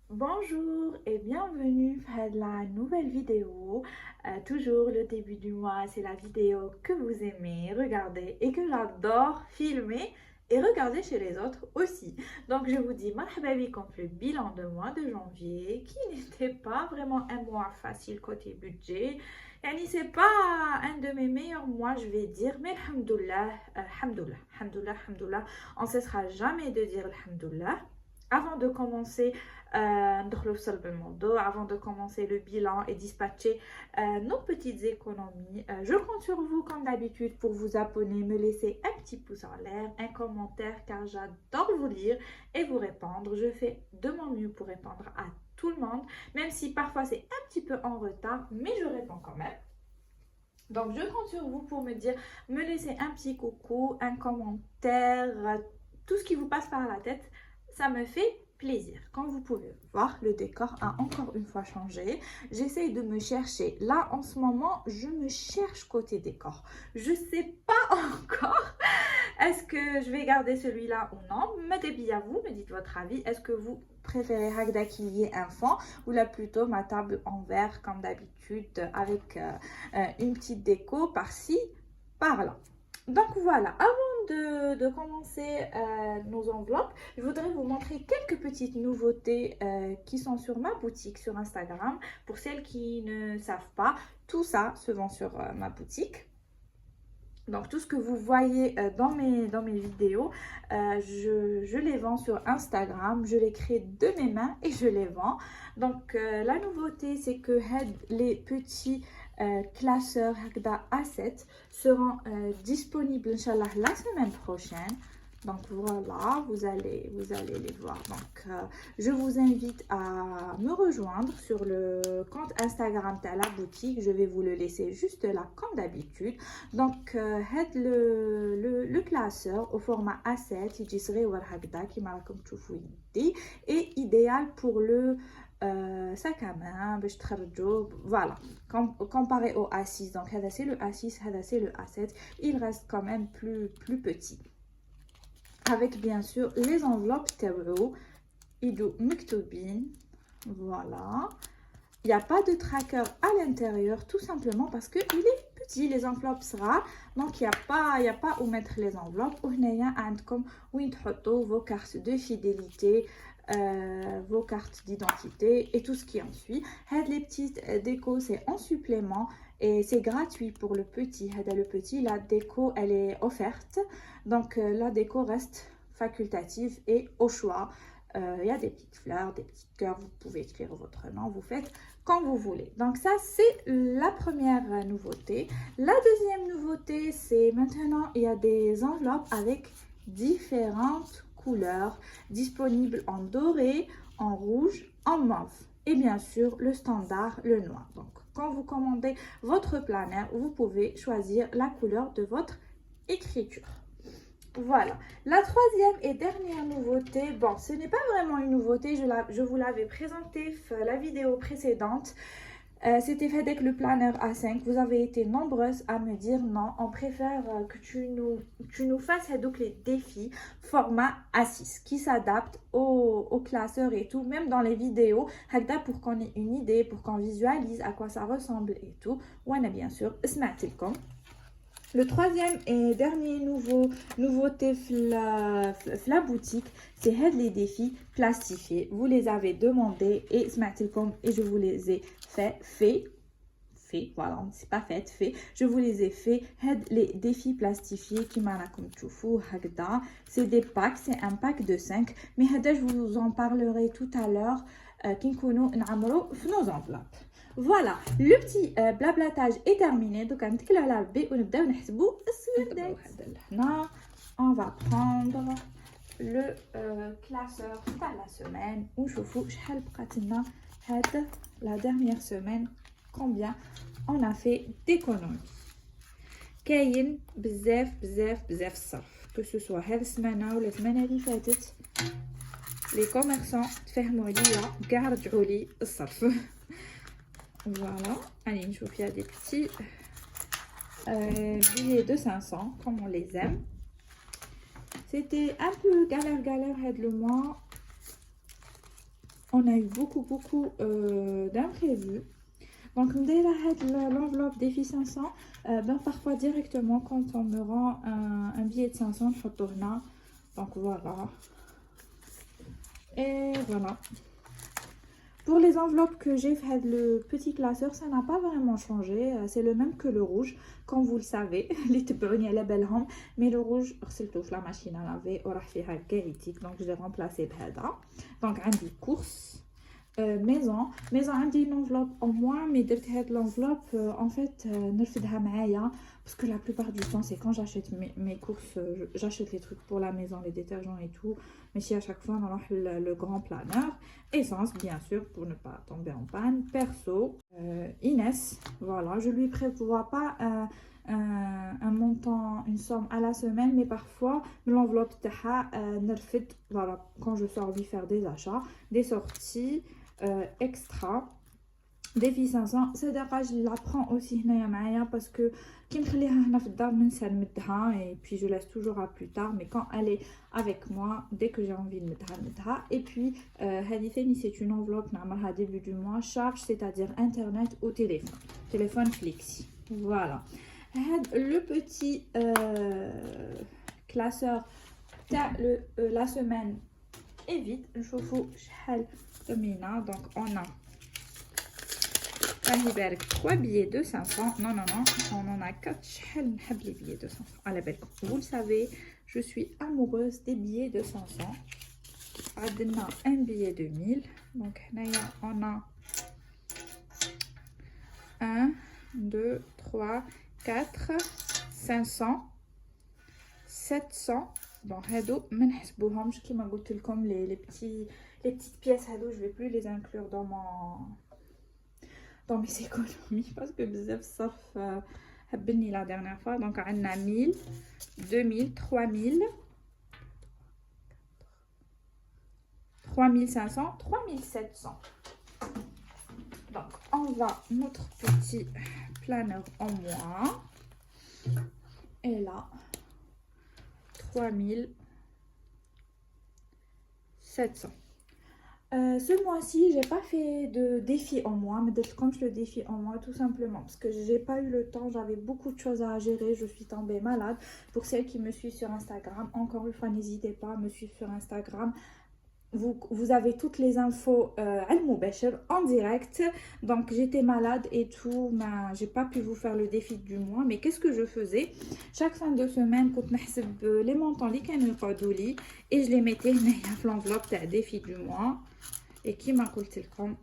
Bonjour et bienvenue à la nouvelle vidéo. Toujours le début du mois, c'est la vidéo que vous aimez regarder et que j'adore filmer et regarder chez les autres aussi. Donc je vous dis marhaba bikum le bilan de mois de janvier qui n'était pas vraiment un mois facile côté budget. Yani c'est pas un de mes meilleurs mois, je vais dire, mais alhamdoulilah, alhamdoulilah, alhamdoulilah, alhamdoulilah, on ne cessera jamais de dire alhamdoulilah. Avant de commencer avant de commencer le bilan et dispatcher nos petites économies. Je compte sur vous comme d'habitude pour vous abonner, me laisser un petit pouce en l'air, un commentaire car j'adore vous lire et vous répondre. Je fais de mon mieux pour répondre à tout le monde, même si parfois c'est un petit peu en retard, mais je réponds quand même. Donc je compte sur vous pour me laisser un petit coucou, un commentaire, tout ce qui vous passe par la tête, ça me fait plaisir. Comme vous pouvez voir, le décor a encore une fois changé. J'essaye de me chercher. Là, en ce moment, je me cherche côté décor. Je sais pas encore est-ce que je vais garder celui-là ou non. Mettez à vous, me dites votre avis. Est-ce que vous préférez Hagda qu'il y ait un fond ou là plutôt ma table en verre comme d'habitude avec une petite déco par-ci, par-là. Donc voilà, avant de commencer nos enveloppes, je voudrais vous montrer quelques petites nouveautés qui sont sur ma boutique sur Instagram. Pour celles qui ne savent pas, tout ça se vend sur ma boutique. Donc tout ce que vous voyez dans mes vidéos, je les vends sur Instagram, je les crée de mes mains et je les vends. Donc la nouveauté c'est que les petits classeurs A7 seront disponibles Inch'Allah la semaine prochaine. Donc voilà, vous allez les voir. Donc je vous invite à me rejoindre sur le compte Instagram de la boutique. Je vais vous le laisser juste là comme d'habitude. Donc le classeur au format A7 est idéal pour le sac à main. Voilà, comparé au A6. Donc c'est le A6, c'est le A7. Il reste quand même plus petit. Avec bien sûr les enveloppes تبعو يدو مكتوبين. Voilà, il n'y a pas de tracker à l'intérieur tout simplement parce que il est petit, les enveloppes sera donc il y a pas où mettre les enveloppes. وهنايا عندكم وين تحطوا vos cartes de fidélité, vos cartes d'identité et tout ce qui en suit. Les petites décos c'est en supplément et c'est gratuit pour le petit. Le petit, la déco elle est offerte, donc la déco reste facultative et au choix. Il y a des petites fleurs, des petits cœurs, vous pouvez écrire votre nom, vous faites comme vous voulez. Donc ça c'est la première nouveauté. La deuxième nouveauté c'est maintenant il y a des enveloppes avec différentes couleurs disponibles en doré, en rouge, en mauve et bien sûr le standard, le noir. Donc quand vous commandez votre planner, vous pouvez choisir la couleur de votre écriture. Voilà, la troisième et dernière nouveauté, bon ce n'est pas vraiment une nouveauté, je vous l'avais présenté la vidéo précédente. C'était fait avec le planner A5. Vous avez été nombreuses à me dire non, on préfère que tu nous fasses donc les défis format A6 qui s'adapte au classeur et tout, même dans les vidéos, pour qu'on ait une idée, pour qu'on visualise à quoi ça ressemble et tout. Ouais, bien sûr, سمعتلكم. Le troisième et dernier nouveauté la boutique, c'est les défis plastifiés. Vous les avez demandés et je vous les ai fait. Voilà, c'est pas fait. Je vous les ai fait. Les défis plastifiés qui m'anakum toufou hagda. C'est des packs, c'est un pack de 5. Mais je vous en parlerai tout à l'heure. Qui nous nos enveloppes. Voilà, le petit blablatage est terminé. Donc, on va prendre le classeur de la semaine. La dernière semaine, combien on a fait d'économies. كاين بزاف الصرف que ce soit هذه السمانه ولا السمانه اللي فاتت. Les commerçants تفهموا عليا كاع رجعوا لي الصرف. Voilà, allez, il y a des petits billets de 500 comme on les aime. C'était un peu galère le mois. on a eu beaucoup d'imprévus. Donc, l'enveloppe défi 500, ben, parfois directement quand on me rend un billet de 500, je retourne. Donc, voilà. Et voilà. Pour les enveloppes que j'ai fait le petit classeur, ça n'a pas vraiment changé. C'est le même que le rouge, comme vous le savez. Mais le rouge, c'est la machine à laver. Donc, je l'ai remplacé par. Donc, un dit course. Maison عندي une enveloppe en moins mais درت هاد l'enveloppe en fait نرفدها معايا parce que la plupart du temps c'est quand j'achète mes courses j'achète les trucs pour la maison, les détergents et tout, mais si à chaque fois on a le grand planeur, essence bien sûr pour ne pas tomber en panne, perso Inès, voilà, je lui prévois pas un montant, une somme à la semaine, mais parfois l'enveloppe تاعها نرفد, voilà, quand je sors lui faire des achats, des sorties extra défi 500. صدقة je la prends aussi هنايا معايا parce que كي نخليها هنا في الدار ننسى نمدها et puis je laisse toujours à plus tard, mais quand elle est avec moi dès que j'ai envie de نمدها. Et puis هذه ثاني c'est une enveloppe نعملها début du mois charge, c'est-à-dire internet ou téléphone flexi. Voilà. Le petit classeur تاع la semaine est vide. نشوفوا شحال domina. Donc on a 3 billets de 500. Non, on en a 4. شحال نحب les billets de 500 à la belle. Vous le savez, je suis amoureuse des billets de 500. عندنا un billet de 1000. Donc هنايا on a 1 2 3 4 500 700. Bon, هادو ما نحسبوهمش كيما قلت لكم les petites pièces هادو, je vais plus les inclure dans mes économies parce que بزاف الصرف هبني la dernière fois. Donc عندنا 1000 2000 3000 3500 3700. Donc on va notre petit planeur en moins et là 3700. Ce mois-ci, j'ai pas fait de défi en mois, mais comme je le défi en mois, tout simplement parce que j'ai pas eu le temps, j'avais beaucoup de choses à gérer, je suis tombée malade. Pour celles qui me suivent sur Instagram, encore une fois, n'hésitez pas à me suivre sur Instagram. Vous avez toutes les infos en direct. Donc j'étais malade et tout, mais j'ai pas pu vous faire le défi du mois. Mais qu'est-ce que je faisais? Chaque fin de semaine, quand نحسب les montants اللي كانوا يقعدوا لي et je les mettais هنايا في l'enveloppe تاع défi du mois. Et qui m'a قلت لكم,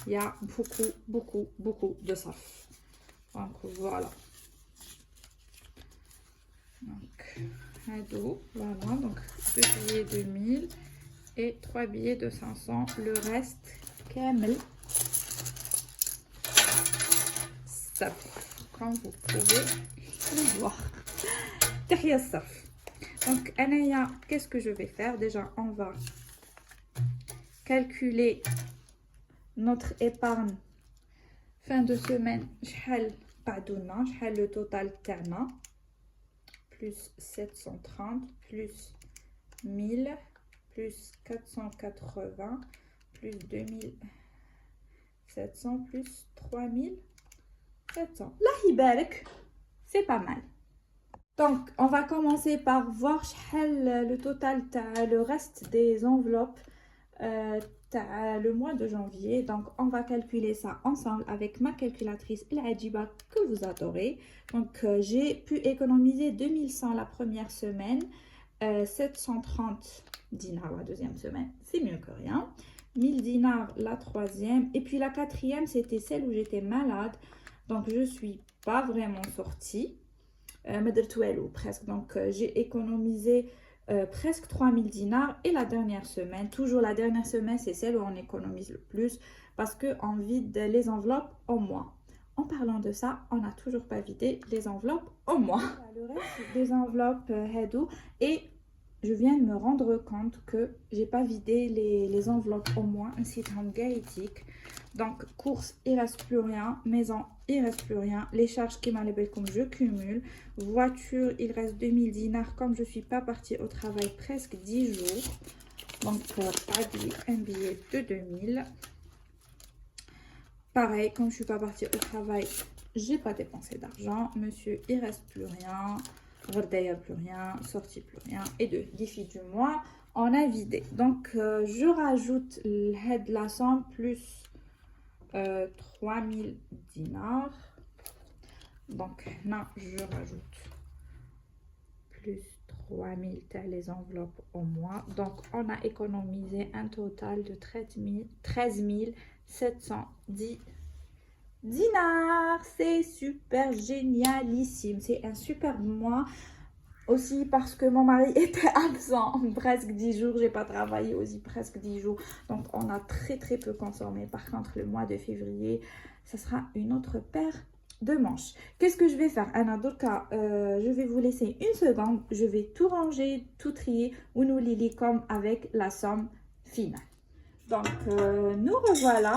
il y a beaucoup de صرف. Donc voilà. Donc voilà, donc 2 billets de 1000 et 3 billets de 500. Le reste كامل صرف, comme vous pouvez le voir. تحية الصرف. Donc أنايا, qu'est-ce que je vais faire? Déjà on va calculer notre épargne fin de semaine. شحال بعدونا, شحال le total تاعنا, plus 730 plus 1000 plus 480 plus 2700 plus 3700. Là يبارك, c'est pas mal. Donc on va commencer par voir le total le reste des enveloppes le mois de janvier. Donc on va calculer ça ensemble avec ma calculatrice العجيبة que vous adorez. Donc j'ai pu économiser 2100 la première semaine, 730 dinars la deuxième semaine, c'est mieux que rien, 1000 dinars la troisième, et puis la quatrième c'était celle où j'étais malade, donc je suis pas vraiment sortie, presque. Donc j'ai économisé presque 3000 dinars. Et la dernière semaine, toujours la dernière semaine, c'est celle où on économise le plus parce qu'on vide les enveloppes au mois. En parlant de ça, on n'a toujours pas vidé les enveloppes au mois. Le reste des enveloppes Hedou, et je viens de me rendre compte que j'ai pas vidé les enveloppes au mois. Un site gaétique. Donc courses, il reste plus rien. Maison, il reste plus rien. Les charges qui m'allaient comme je cumule. Voiture, il reste 2000 dinars comme je suis pas partie au travail presque 10 jours. Donc, un billet de 2000. Pareil, comme je ne suis pas partie au travail, j'ai pas dépensé d'argent. Monsieur, il reste plus rien. Rodaya, plus rien. Sortie, plus rien. Et de défi du mois, on a vidé. Donc, je rajoute la somme plus 3000 dinars. Donc, là, je rajoute plus 3000 les enveloppes au mois. Donc, on a économisé un total de 13 710 dinars. C'est super génialissime. C'est un super mois. Aussi parce que mon mari était absent presque 10 jours. J'ai pas travaillé aussi presque 10 jours. Donc, on a très peu consommé. Par contre, le mois de février, ça sera une autre paire de manches. Qu'est-ce que je vais faire, Anna Dorka, je vais vous laisser une seconde. Je vais tout ranger, tout trier. Ou nous lili comme avec la somme finale. Donc, nous revoilà.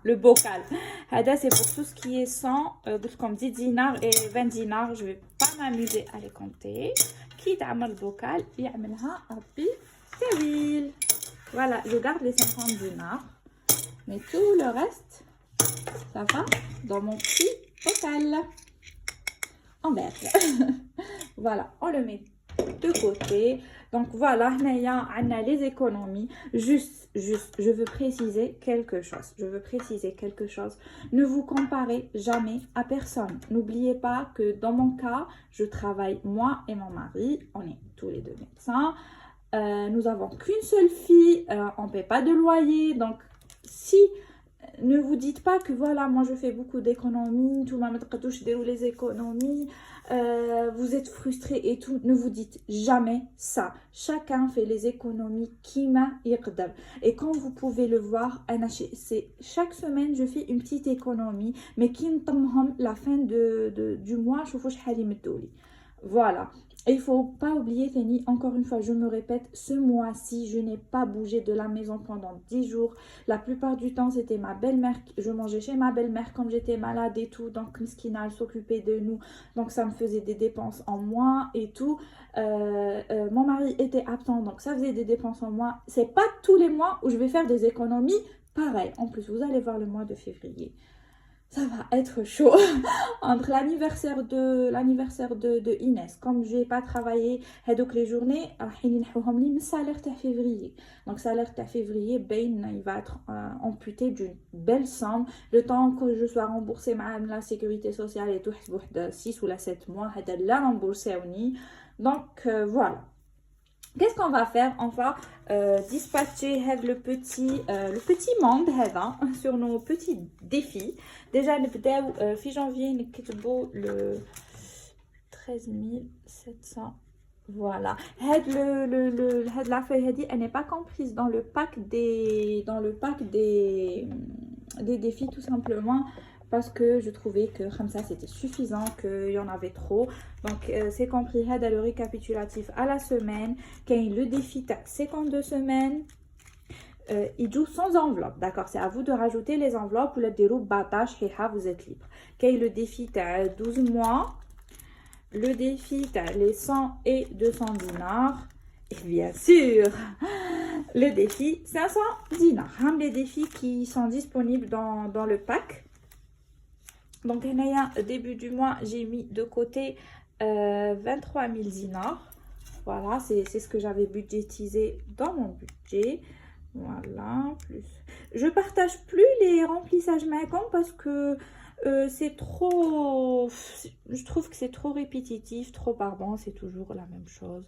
Le bocal. C'est pour tout ce qui est 100, comme 10 dinars et 20 dinars. Je ne vais pas m'amuser à les compter. Qui a le bocal, il y a un voilà, je garde les 50 dinars. Mais tout le reste, ça va dans mon petit bocal en verre. Voilà, on le met de côté. Donc voilà, on a les économies. Juste, je veux préciser quelque chose. Ne vous comparez jamais à personne. N'oubliez pas que dans mon cas, je travaille moi et mon mari. On est tous les deux médecins. Nous avons qu'une seule fille. On ne paie pas de loyer. Donc, si... Ne vous dites pas que voilà, moi je fais beaucoup d'économies, tout le monde touche les économies, vous êtes frustré et tout. Ne vous dites jamais ça. Chacun fait les économies qui m'a yqdar. Et quand vous pouvez le voir, c'est chaque semaine je fais une petite économie, mais qui me la fin du mois, je voilà. Et il ne faut pas oublier, Fanny, encore une fois, je me répète, ce mois-ci, je n'ai pas bougé de la maison pendant 10 jours. La plupart du temps, c'était ma belle-mère. Je mangeais chez ma belle-mère comme j'étais malade et tout. Donc, Miskina, elle s'occupait de nous. Donc, ça me faisait des dépenses en moins et tout. Mon mari était absent, donc ça faisait des dépenses en moins. C'est pas tous les mois où je vais faire des économies. Pareil, en plus, vous allez voir le mois de février. Ça va être chaud. Entre l'anniversaire de Inès, comme je n'ai pas travaillé donc les journées, le salaire de février. Donc, salaire de février, il va être amputé d'une belle somme. Le temps que je sois remboursée la sécurité sociale et tout, 6 ou 7 mois, là remboursé. Donc, voilà. Qu'est-ce qu'on va faire? On va dispatcher le petit monde sur nos petits défis. Déjà, fin janvier, nous le 13 700. Voilà. La feuille, elle n'est pas comprise dans le pack des défis, tout simplement. Parce que je trouvais que comme ça c'était suffisant, qu'il y en avait trop. Donc c'est compris le récapitulatif à la semaine. Quand le défi 52 semaines, il joue sans enveloppe. D'accord, c'est à vous de rajouter les enveloppes ou la déroule batache et vous êtes libre. Quand le défi 12 mois, le défi les 100 et 200 dinars. Et bien sûr, le défi 500 dinars. Les défis qui sont disponibles dans le pack. Donc, début du mois, j'ai mis de côté 23 000 dinars. Voilà, c'est ce que j'avais budgétisé dans mon budget. Voilà, plus. Je partage plus les remplissages Macon parce que c'est trop... Je trouve que c'est trop répétitif, trop barbant, c'est toujours la même chose.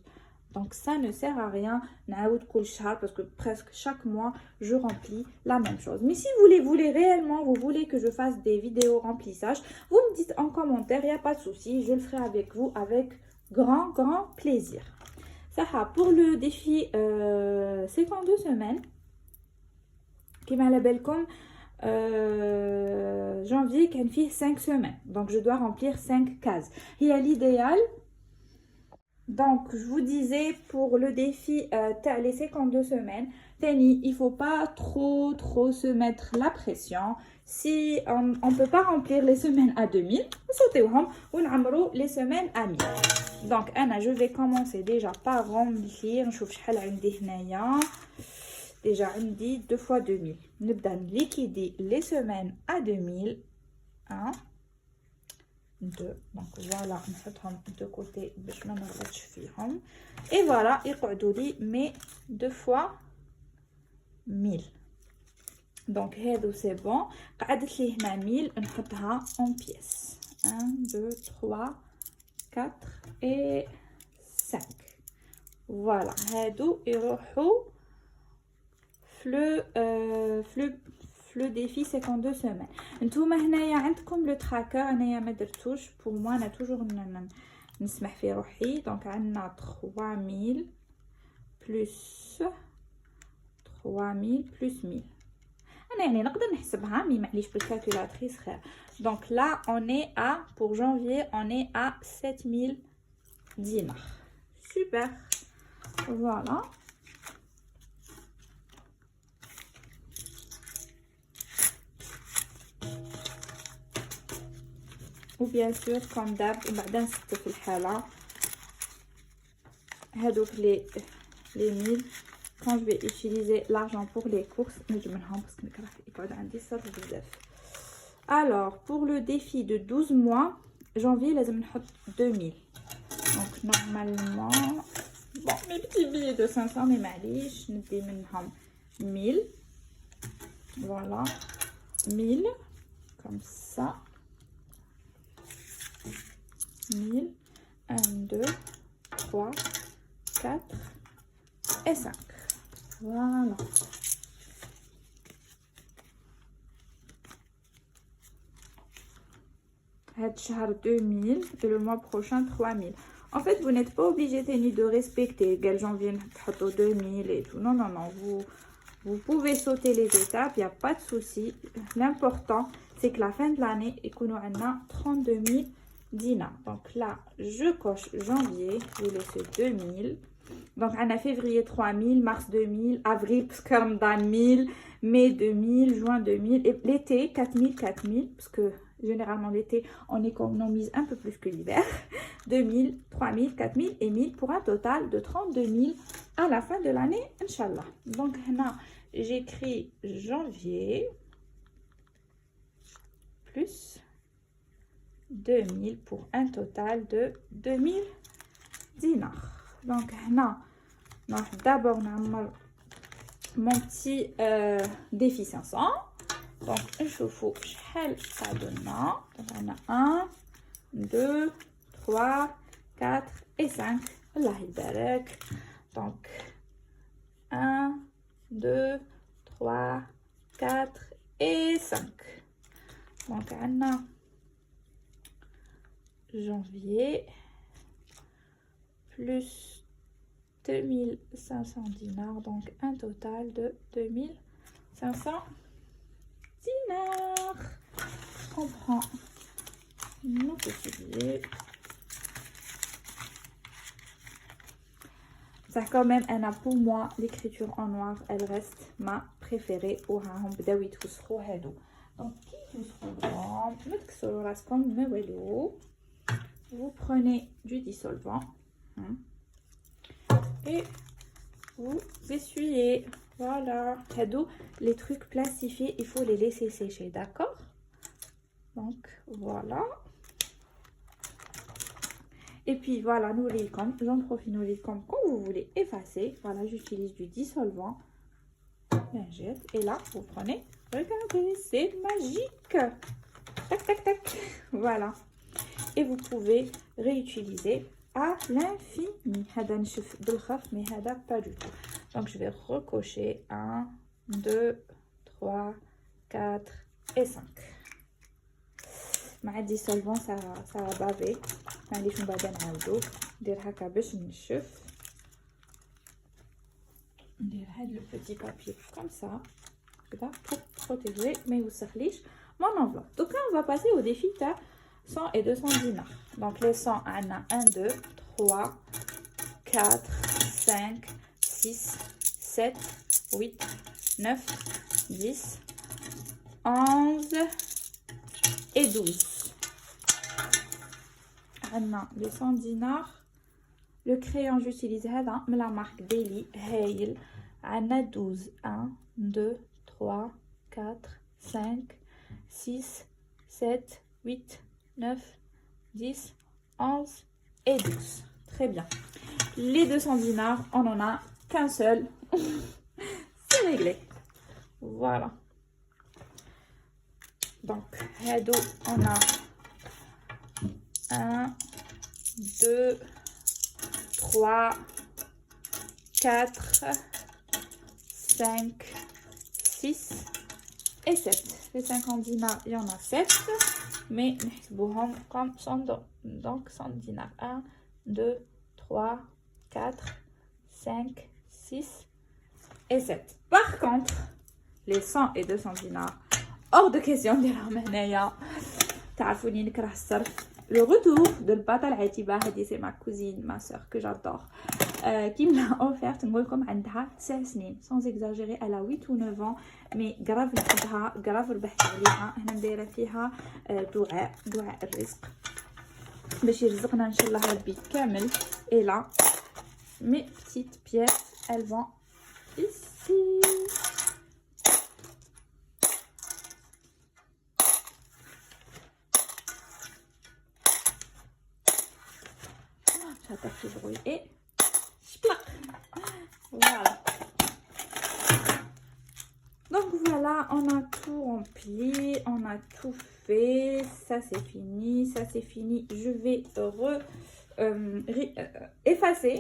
Donc, ça ne sert à rien, parce que presque chaque mois, je remplis la même chose. Mais si vous voulez réellement, vous voulez que je fasse des vidéos remplissage, vous me dites en commentaire, il n'y a pas de souci, je le ferai avec vous avec grand plaisir. Ça va pour le défi 52 semaines, qui m'a label comme janvier, qui fait 5 semaines. Donc, je dois remplir 5 cases. Et à l'idéal... Donc, je vous disais, pour le défi les 52 semaines, Tani, il faut pas trop se mettre la pression. Si on peut pas remplir les semaines à 2000, sautez-vous ou n'amrou les semaines à 1000. Donc Anna, je vais commencer déjà par remplir. نشوف شحال عندي هنايا. Déjà عندي 2 fois 2000. نبدا liquider les semaines à 2000. 1 2. Donc voilà, نحطهم de côté باش ما نغلطش فيهم. Et voilà, يقعدوا لي mes 2 fois 1000. Donc هادو سي بون. قعدت لي هنا 1000 نحطها en pièces. 1 2 3 4 et 5. Voilà, هادو يروحوا le défi 52 semaines. نتوما هنايا عندكم لو تراكر، انايا ما درتوش pour moi انا toujours نسمح في روحي. دونك عندنا 3000 plus 3000 plus 1000. انا يعني نقدر نحسبها مي معليش بالكالكولاتريس خير. Donc là on est à, pour janvier on est à 7000 dinars. Super. Voilà. Ou bien sûr comme d'hab وبعدين نسكت في الحالة هادوك les 1000 quand je vais utiliser l'argent pour les courses نجمعهم parce que نكره يقعد عندي صافي بزاف. Alors pour le défi de 12 mois janvier لازم نحط 2000. Donc normalement bon mes petits billets de 500 mais معليش ندي منهم 1000. Voilà 1000 comme ça. 1000, 1, 2, 3, 4 et 5. Voilà. Had shahr 2000 et le mois prochain 3000. En fait, vous n'êtes pas obligé de respecter quel janvier 2000 et tout. Non, non, non. Vous pouvez sauter les étapes, il n'y a pas de souci. L'important, c'est que la fin de l'année, il y a 32 000 dinars. Donc là, je coche janvier, je laisse 2000. Donc on a février 3000, mars 2000, avril parce que Ramadan 1000, mai 2000, juin 2000 et l'été 4000 parce que généralement l'été on économise un peu plus que l'hiver. 2000, 3000, 4000 et 1000 pour un total de 32 000 à la fin de l'année, Inch'Allah. Donc là, j'écris janvier plus 2000 pour un total de 2000 dinars. Donc là, d'abord mon petit défi 500. Donc je fais ça donne. Donc on a 1, 2, 3, 4 et 5. Allah barak. Donc 1, 2, 3, 4 et 5. Donc on a janvier plus 2500 dinars, donc un total de 2500 dinars. On prend nos petits billets. Ça quand même, pour moi, l'écriture en noir, elle reste ma préférée. Donc, vous prenez du dissolvant et vous essuyez. Voilà, cadeau. Les trucs plastifiés, il faut les laisser sécher, d'accord? Donc voilà. Et puis voilà, nous les comme j'en profite, nous les comme quand vous voulez effacer. Voilà, j'utilise du dissolvant lingette et là vous prenez, regardez, c'est magique. Tac tac tac. Voilà. Et vous pouvez réutiliser à l'infini. Mais pas du tout. Donc je vais recocher 1, 2, 3, 4 et 5. مع الديسولفون ça va baver. معليش من بعد نعاودو ندير هكا باش نشف. ندير هاد لو بيتي بابي comme ça كدا pour protéger ما يوسخليش mon enveloppe. Donc là on va passer au défi تاع 100 et 200 dinars. Donc les 100 on a 1, 2, 3, 4, 5, 6, 7, 8, 9, 10, 11 et 12. عندنا les 100 dinars. Le crayon, j'utilise هذا من la marque Daily هايل. عندنا 12. 1, 2, 3, 4, 5, 6, 7, 8, 9, 10, 11 et 12. Très bien. Les 200 dinars, on n'en a qu'un seul. C'est réglé. Voilà. Donc, هادو, on a 1, 2, 3, 4, 5, 6 et 7. Les 50 dinars, il y en a 7. Mais comme 100, donc 100 dinars. 1, 2, 3, 4, 5, 6 et 7. Par contre, les 100 et 200 dinars, hors de question de la تعرفوني نكره الصرف. Le retour de البطل عتيبة هذه c'est ma cousine, ma soeur que j'adore. Qui me l'a offert نقول لكم عندها 9 سنين sans exagérer. Elle a 8 ou 9 ans mais grave نحبها grave ربحت عليها. هنا دايره فيها دعاء الرزق باش يرزقنا ان شاء الله ربي كامل. Et là mes petites pièces, elles vont ici. J'attends ce bruit et voilà. Donc voilà, on a tout rempli, on a tout fait. Ça c'est fini, ça c'est fini. Je vais effacer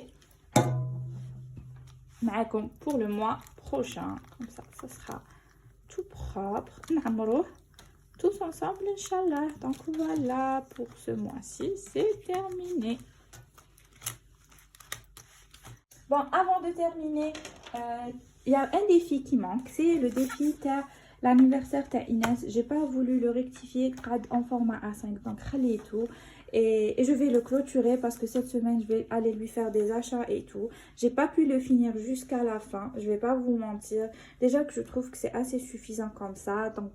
pour le mois prochain. Comme ça, ça sera tout propre. Tous ensemble, Inch'Allah. Donc voilà, pour ce mois-ci, c'est terminé. Bon, avant de terminer, il y a un défi qui manque. C'est le défi de l'anniversaire de Inès. J'ai pas voulu le rectifier en format A5. Donc, râlez tout. Et je vais le clôturer parce que cette semaine, je vais aller lui faire des achats et tout. J'ai pas pu le finir jusqu'à la fin. Je vais pas vous mentir. Déjà que je trouve que c'est assez suffisant comme ça. Donc,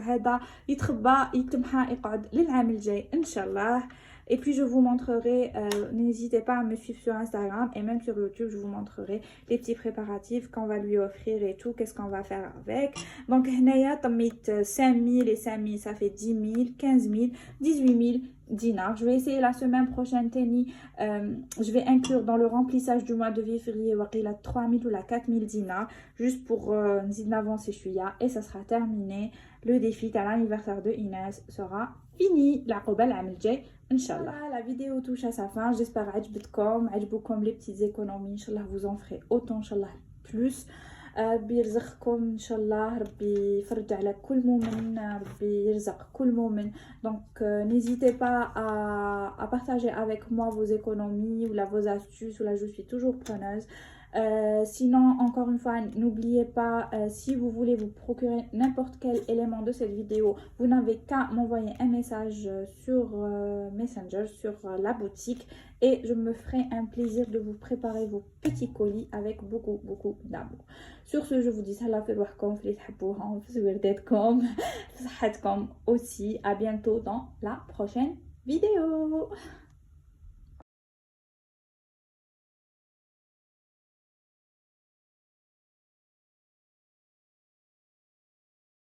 هذا يتخبى يتمحى يقعد للعام الجاي إن شاء الله. Et puis je vous montrerai, n'hésitez pas à me suivre sur Instagram et même sur YouTube, je vous montrerai les petits préparatifs qu'on va lui offrir et tout, qu'est-ce qu'on va faire avec. Donc, هنايا طميت 5000 et 5000, ça fait 10 000, 15 000, 18 000 dinars. Je vais essayer la semaine prochaine, Teni, je vais inclure dans le remplissage du mois de février 3 000 ou 4 000 dinars, juste pour nous avancer chouïa, et ça sera terminé. Le défi à l'anniversaire de Inès sera fini. La قبل العام الجاي Inch'Allah. La vidéo touche à sa fin. J'espère عجبكم les petites économies. Inch'Allah, vous en ferez autant. Inch'Allah, plus. بيرزقكم إن شاء الله ربي يفرج على كل مؤمن ربي يرزق كل مؤمن. Donc n'hésitez pas à partager avec moi vos économies ou là vos astuces ou là je suis toujours preneuse. Sinon, encore une fois, n'oubliez pas, si vous voulez vous procurer n'importe quel élément de cette vidéo, vous n'avez qu'à m'envoyer un message sur Messenger, sur la boutique, et je me ferai un plaisir de vous préparer vos petits colis avec beaucoup d'amour. Sur ce, je vous dis salam في روحكم في اللي تحبوهم في زويرداتكم في صحتكم aussi. À bientôt dans la prochaine vidéo.